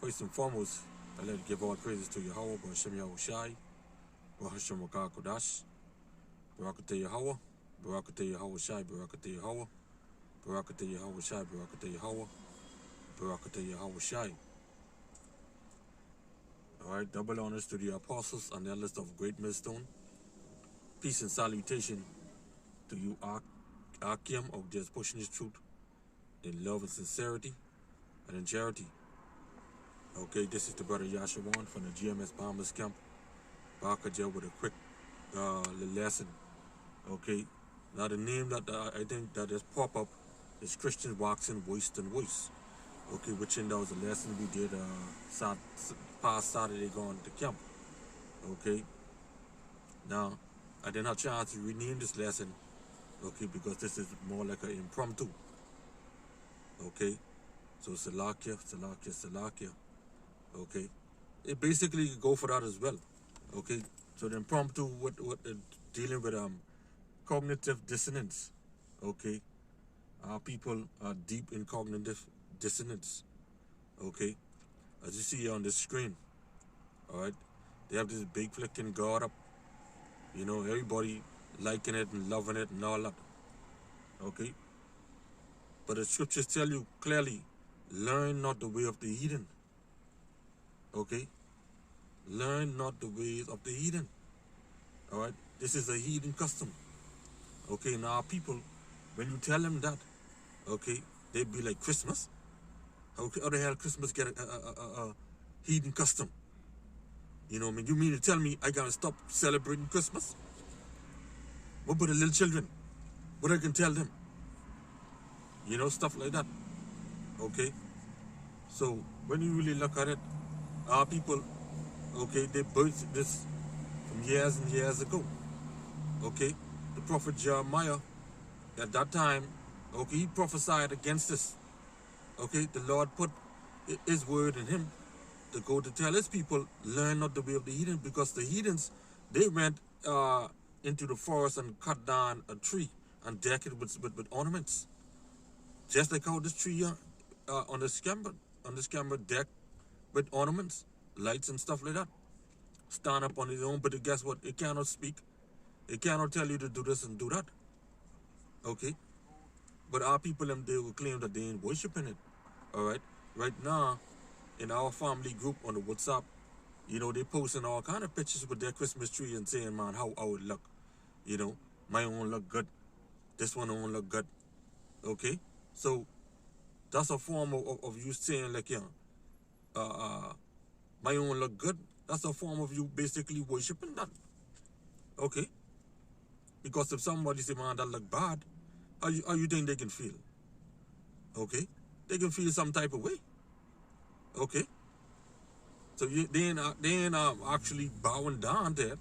First and foremost, I'd like to give all praises to Yahweh, B'Hashem Yahushai, B'Hashem Wakar Kodash, Barakatah Yahweh, Barakatah Yahushai, Barakatah Yahweh, Barakatah Yahushai, Barakatah Yahweh, Barakatah Yahushai. Alright, double honors to the apostles and the elders of Great Millstone. Peace and salutation to you, Qam, of just pushing his truth in love and sincerity and in charity. Okay, this is the brother Yasharahla from the GMS Bombers Camp. Bakaja with a quick little lesson. Okay, now the name that I think that has pop up is Christian Waxing Voice and Voice. Okay, which that was a lesson we did past Saturday going to camp. Okay, now I didn't have a chance to rename this lesson. Okay, because this is more like an impromptu. Okay, so Salakia, Salakia, Salakia. Okay, it basically go for that as well. Okay, so the impromptu, what dealing with cognitive dissonance. Okay, our people are deep in cognitive dissonance. Okay, as you see on the screen. All right, they have this big flicking guard up. You know, everybody liking it and loving it and all that. Okay, but the scriptures tell you clearly, learn not the way of the heathen. Okay, learn not the ways of the heathen. All right, this is a heathen custom. Okay, now our people, when you tell them that, okay, they be like, Christmas? How the hell Christmas get a heathen custom? You know what I mean? You mean to tell me I gotta stop celebrating Christmas? What about the little children? What I can tell them? You know, stuff like that. Okay? So, when you really look at it, our people, okay, they birthed this from years and years ago. Okay? The prophet Jeremiah, at that time, okay, he prophesied against this. Okay? The Lord put his word in him to go to tell his people, learn not the way of the heathen, because the heathens, they went into the forest and cut down a tree and deck it with ornaments. Just like how this tree on this camera deck with ornaments, lights and stuff like that. Stand up on its own, but guess what? It cannot speak. It cannot tell you to do this and do that. Okay? But our people, they will claim that they ain't worshiping it. Alright? Right now, in our family group on the WhatsApp, you know, they posting all kind of pictures with their Christmas tree and saying, man, how it look. You know, my own look good. This one won't look good. Okay? So, that's a form of you saying, like, you know, my own look good. That's a form of you basically worshiping that. Okay? Because if somebody say, man, that look bad, how you think they can feel? Okay? They can feel some type of way. Okay? So they ain't actually bowing down to it.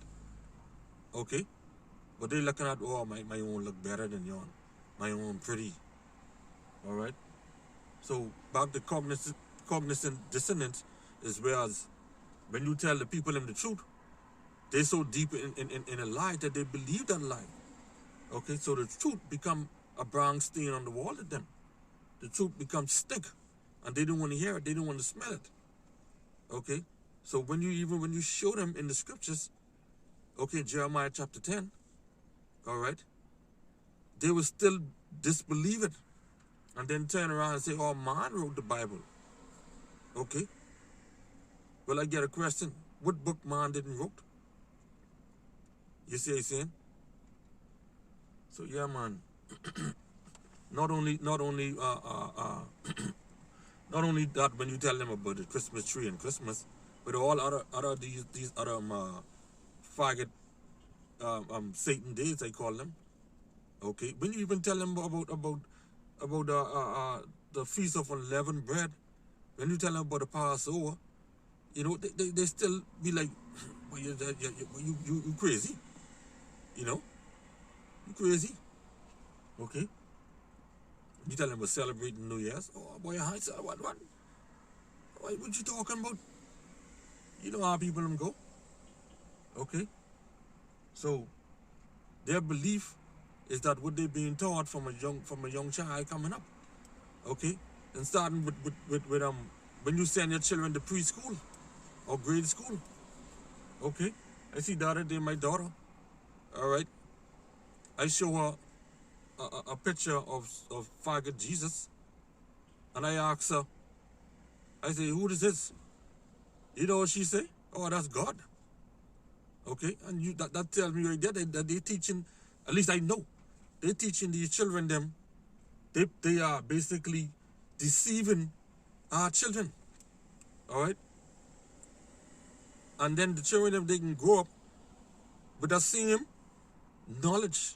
Okay? But they're looking at, oh, my own look better than yours. My own pretty. Alright? So back to cognizant dissonance is whereas when you tell the people in the truth, they're so deep in a lie that they believe that lie. Okay? So the truth become a brown stain on the wall to them. The truth becomes stink. And they don't want to hear it. They don't want to smell it. Okay? So when you show them in the scriptures, okay, Jeremiah chapter 10, all right, they will still disbelieve it. And then turn around and say, oh, man wrote the Bible. Okay? Well, I get a question. What book man didn't wrote? You see what I'm saying? So yeah, man. not only not only that when you tell them about the Christmas tree and Christmas, but all other these other faggot Satan days, I call them. Okay, when you even tell them about the feast of unleavened bread, when you tell them about the Passover, you know, they still be like, well, you crazy, you know, you crazy. Okay, you tell them about celebrating New Year's. Oh boy, what you talking about? You know how people them go. Okay, so their belief is that what they're being taught from a young child coming up. Okay, and starting with when you send your children to preschool or grade school. Okay? I see the other day my daughter, all right? I show her a picture of Father Jesus, and I ask her, I say, who is this? You know what she say? Oh, that's God. Okay? And that tells me right there that they're teaching, at least I know, they're teaching these children them, they are basically deceiving our children. All right? And then the children, them, they can grow up with that same knowledge.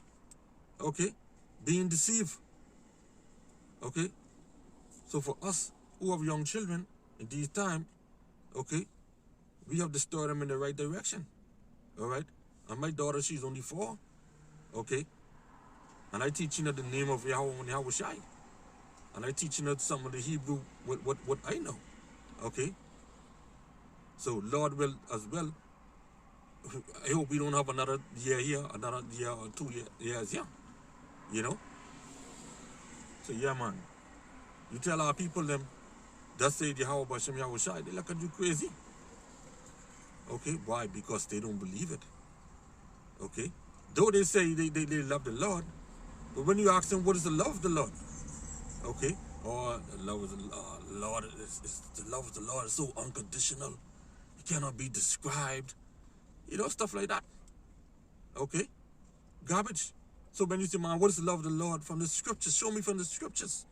Okay? Being deceived. Okay? So for us who have young children in these times, okay, we have to steer them in the right direction. All right? And my daughter, she's only 4. Okay? And I teaching her the name of Yahweh and Yahweh Shai. And I teaching her some of the Hebrew, what I know. Okay? So Lord will as well. I hope we don't have another year here, another year or 2 years here. You know? So yeah, man. You tell our people them, that say Yahweh Bashem Yahweh Shai, they look at you crazy. Okay? Why? Because they don't believe it. Okay? Though they say they love the Lord, but when you ask them what is the love of the Lord? Okay? Or the love of the Lord the love of the Lord is so unconditional. It cannot be described. You know, stuff like that. Okay? Garbage. So when you say, man, what is the love of the Lord from the scriptures? Show me from the scriptures.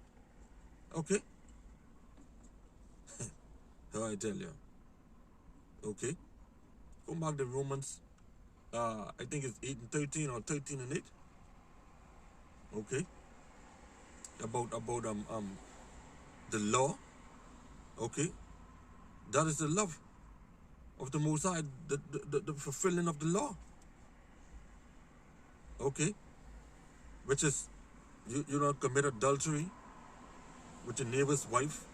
Okay? How I tell you. Okay? Go back to Romans. I think it's 8 and 13 or 13 and 8. Okay? About the law. Okay? That is the love of the Most High, the fulfilling of the law. Okay? Which is, you don't commit adultery with your neighbor's wife.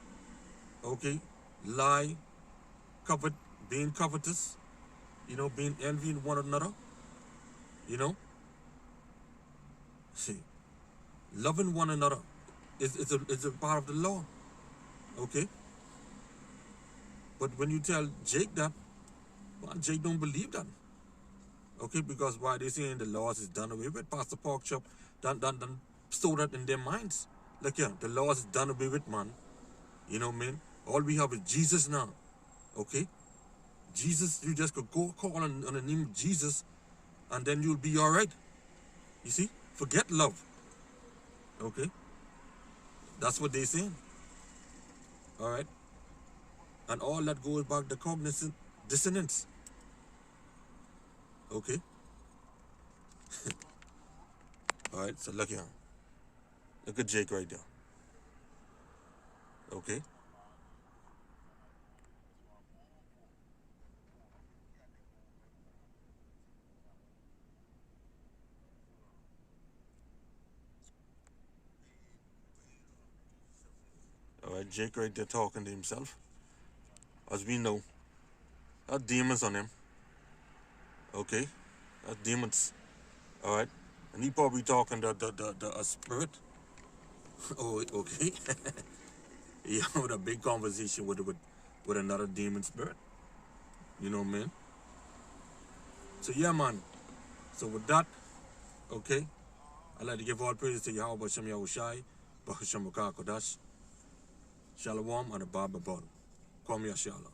Okay? Lie, being covetous, you know, being envying one another. You know? See, loving one another is a part of the law. Okay? But when you tell Jake that, well, Jake don't believe that. Okay, because why they saying the laws is done away with. Pastor Pork Chop done sow that in their minds. Like, yeah, the laws is done away with, man. You know what I mean? All we have is Jesus now. Okay? Jesus, you just could go call on the name of Jesus, and then you'll be all right. You see? Forget love. Okay? That's what they're saying. All right? And all that goes back to cognizant dissonance. Okay? All right, so look here. Look at Jake right there. Okay? All right, Jake right there talking to himself. As we know, there are demons on him. Okay? That's demons. All right? And he probably talking to a spirit. Oh, okay. He having a big conversation with another demon spirit. You know what I mean? So yeah, man. So with that, okay, I'd like to give all praise to Yahweh Bashem Yahushai, Bahasham Kodash, Shalom, and the Baba Qam Yasharahla.